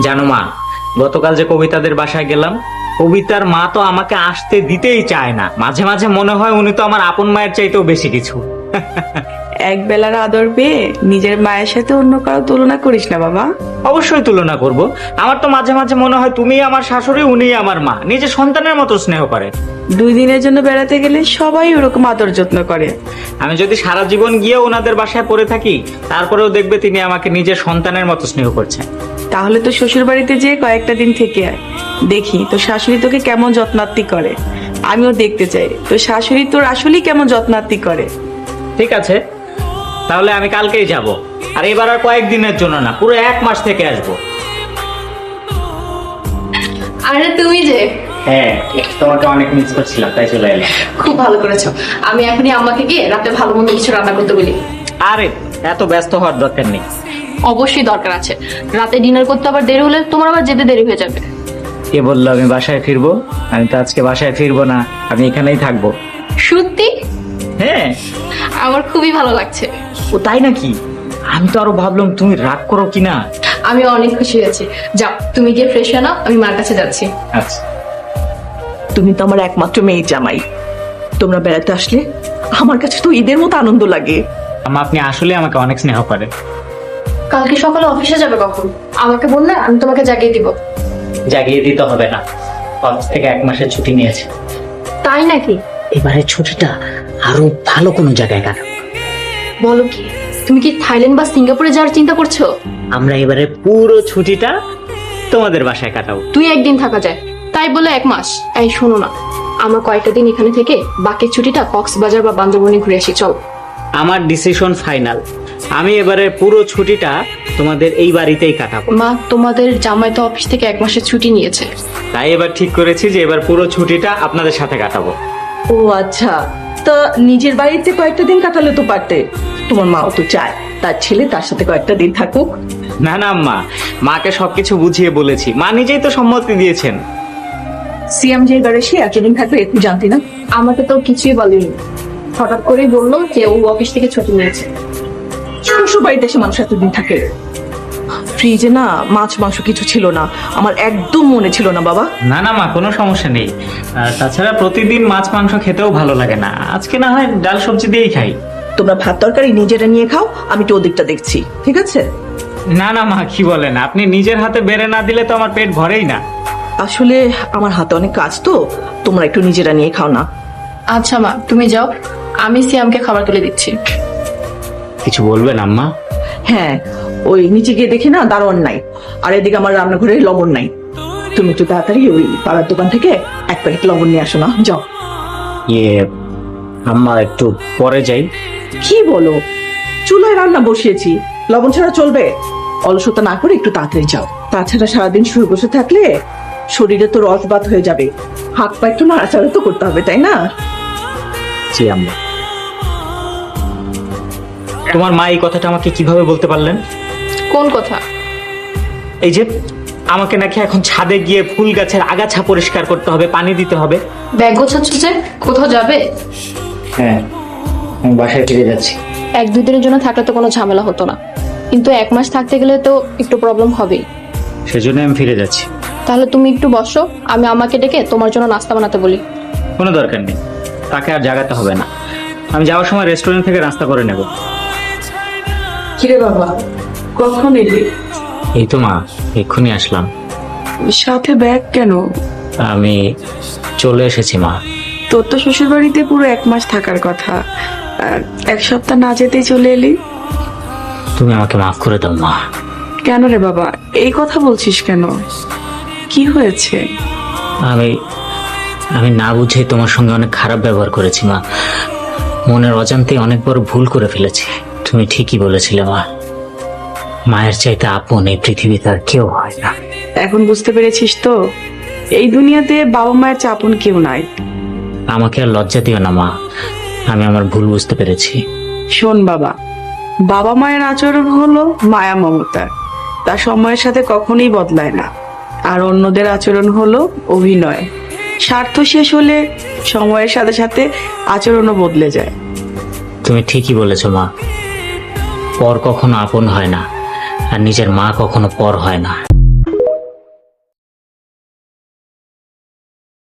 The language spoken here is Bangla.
জানো মা, গতকাল যে কবিতাদের বাসায় গেলাম, কবিতার মা তো আমাকে আসতে দিতেই চায় না। মাঝে মাঝে মনে হয় উনি তো আমার আপন মায়ের চাইতেও বেশি কিছু। এক বেলার আদর পেয়ে নিজের মায়ের সাথে অন্য কারো তুলনা করিস না বাবা। অবশ্যই তুলনা করব। আমার তো মাঝে মাঝে মনে হয় তুমি আমার শাশুড়ি, উনি আমার মা, নিজের সন্তানের মতো স্নেহ করে। 2 দিনের জন্য বেড়াতে গেলে সবাই ওরকম আদর যত্ন করে। আমি যদি সারা জীবন গিয়ে ওনাদের বাসায় পড়ে থাকি, তারপরেও দেখবে তিনি আমাকে নিজের সন্তানের মতো স্নেহ করছেন। তাহলে তো শ্বশুর বাড়িতে যেয়ে কয়েকটা দিন থেকে আয়, দেখি তো শাশুড়ি তোকে কেমন যত্নার্থী করে। আমিও দেখতে চাই তো শাশুড়ি তোর আসলেই কেমন যত্নার্থী করে। ঠিক আছে, তাহলে আমি কালকেই যাব। আর এবার আর কয়েকদিনের জন্য না, পুরো 1 মাস থেকে আসবো। আরে তুমি যে, হ্যাঁ, তোমাকে অনেক মিস করছিলাম, তাই চলে এলাম। খুব ভালো করেছো। আমি এখনই আম্মাকে গিয়ে রাতে ভালো মন্দ কিছু রান্না করতে বলি। আরে এত ব্যস্ত হওয়ার দরকার নেই। অবশ্যই দরকার আছে, রাতে ডিনার করতে আবার দেরি হলে তোমার আবার যেতে দেরি হয়ে যাবে। কে বললো আমি বাসায় ফিরবো? আমি তো আজকে বাসায় ফিরবো না, আমি এখানেই থাকবো। সত্যি? হ্যাঁ। আমার খুবই ভালো লাগছে। ও তাই নাকি? আমি তো আরো ভাবলাম তুমি রাগ করো কিনা। আমি অনেক খুশি হয়েছি। যাও তুমি গিয়ে ফ্রেশ হয়ে নাও, আমি মার কাছে যাচ্ছি। আচ্ছা। তুমি তো আমার একমাত্র মেয়ে জামাই, তোমরা বেড়াতে আসলে আমার কাছে তো ঈদের মতো আনন্দ লাগে। আম্মা, আপনি আসলে আমাকে অনেক স্নেহ করেন। কালকে সকালে অফিসে যাবে কখন? আমাকে বললে আমি তোমাকে জাগিয়ে দিব। জাগিয়ে দিতে হবে না, অফিস থেকে 1 মাসের ছুটি নিয়েছে। তাই নাকি? এবারে ছুটিটা আরো ভালো কোনো জায়গায় কাটাবো। বলো কি, তুমি কি থাইল্যান্ড বা সিঙ্গাপুরে যাওয়ার চিন্তা করছো? আমরা এবারে পুরো ছুটিটা তোমাদের বাসায় কাটাবো। 2-1 দিন থাকা যায়, তাই বলে 1 মাস? এই শোনো না, আমরা কয়েকটা দিন এখানে থেকে বাকি ছুটিটা কক্সবাজার বা বান্দরবনে ঘুরে আসি, চল। আমার ডিসিশন ফাইনাল, আমি এবারে পুরো ছুটিটা তোমাদের এই বাড়িতেই কাটাবো। মা, তোমাদের জামাই তো অফিস থেকে 1 মাসের ছুটি নিয়েছে। তাই এবার ঠিক করেছি যে এবার পুরো ছুটিটা আপনাদের সাথে কাটাবো। ও আচ্ছা, তা নিজের বাড়িতে কয়েকটা দিন কাটালে তো পারতে। তোমার মাও তো চায় তার ছেলে তার সাথে কয়েকটা দিন থাকুক। না না আম্মা, মাকে সবকিছু বুঝিয়ে বলেছি, মা নিজেই তো সম্মতি দিয়েছেন। সিএম যে এবারে সে এতদিন থাকবে তুই জানতি না? আমাকে তো কিছুই বলেনি, হঠাৎ করেই বললো যে ও অফিস থেকে ছুটি নিয়েছে। শ্বশুর বাড়িতে এসে মানুষ এতদিন থাকে। ফ্রিজে না মাছ মাংস কিছু ছিল না, আমার একদম মনে ছিল না বাবা। না না মা, কোনো সমস্যা নেই। আর তাছাড়া প্রতিদিন মাছ মাংস খেতেও ভালো লাগে না, আজকে না হয় ডাল সবজি দিয়েই খাই। তোমরা ভাত তরকারি নিজেরা নিয়ে খাও, আমি তো ওদিকটা দেখছি, ঠিক আছে? না না মা, কি বলেন আপনি? নিজের হাতে বেড়ে না দিলে তো আমার পেট ভরেই না। আসলে আমার হাতে অনেক কাজ তো, তোমরা একটু নিজেরা নিয়ে খাও না। আচ্ছা মা, তুমি যাও, আমি সিয়ামকে খাবার তুলে দিচ্ছি। কিছু বলবেন আম্মা? হ্যাঁ, ওই নিচে গিয়ে দেখি না দারোয়ান নাই, আর এদিকে আমার রান্নাঘরে লবণ নাই। তুমি একটু তাড়াতাড়ি ওই পাড়ার দোকান থেকে 1 প্যাকেট লবণ নিয়ে আসো না, যাও। ইয়ে আম্মা, একটু পরে যাই। কি বলো? চুলায় রান্না বসিয়েছি, লবণ ছাড়া চলবে? অলসতা না করে একটু তাড়াতাড়ি যাও। তাছাড়া সারাদিন শুয়ে বসে থাকলে শরীরে তো রসবাত হয়ে যাবে, হাত পা একটু নাড়াচাড়া তো করতে হবে, তাই না? জি আম্মা। তোমার মা এই কথাটা আমাকে কিভাবে বলতে পারলেন? কোন কথা? এই যে আমাকে নাকি এখন ছাদে গিয়ে ফুল গাছের আগাছা পরিষ্কার করতে হবে, পানি দিতে হবে। ব্যাগ গোছাচ্ছ যে, কোথাও যাবে? হ্যাঁ, আমি বাসায় ফিরে যাচ্ছি। 1-2 দিনের জন্য থাকলে তো কোনো ঝামেলা হতো না, কিন্তু 1 মাস থাকতে গেলে তো একটু প্রবলেম হবেই। সেজন্য আমি ফিরে যাচ্ছি। তাহলে তুমি একটু বসো, আমি আমাকে ডেকে তোমার জন্য নাস্তা বানাতে বলি। কোনো দরকার নেই, তাকে আর জাগাতে হবে না। আমি যাওয়ার সময় রেস্টুরেন্ট থেকে নাস্তা করে নেব। কিরে বাবা, কখন এলি? এই তো মা, এক্ষুনি আসলাম। সাথে ব্যাগ কেন? আমি চলে এসেছি মা। তোর তো শ্বশুর বাড়িতে পুরো 1 মাস থাকার কথা, 1 সপ্তাহ না যেতেই চলে এলি। তুমি আমাকে মাফ করে দাও মা। কেন রে বাবা, এই কথা বলছিস কেন? কি হয়েছে? আমি আমি না বুঝে তোমার সঙ্গে অনেক খারাপ ব্যবহার করেছি মা। মনের অজান্তে অনেক বড় ভুল করে ফেলেছি। তুমি ঠিকই বলেছিলে মা, মায়ের চাইতে আপন এই পৃথিবীতে আর কেউ হয় না। এখন বুঝতে পেরেছিস তো, এই দুনিয়াতে বাবা মায়ের চেয়ে আপন কেউ নাই। আমাকে আর লজ্জা দিও না মা, আমি আমার ভুল বুঝতে পেরেছি। শোন বাবা, বাবা মায়ের আচরণ হলো মায়া মমতা, তা সময়ের সাথে কখনোই বদলায় না। আর অন্যদের আচরণ হলো অভিনয়, স্বার্থ শেষ হলে সময়ের সাথে সাথে আচরণও বদলে যায়। তুমি ঠিকই বলেছো মা, পর কখনো আপন হয় না, আর নিজের মা কখনো পর হয় না।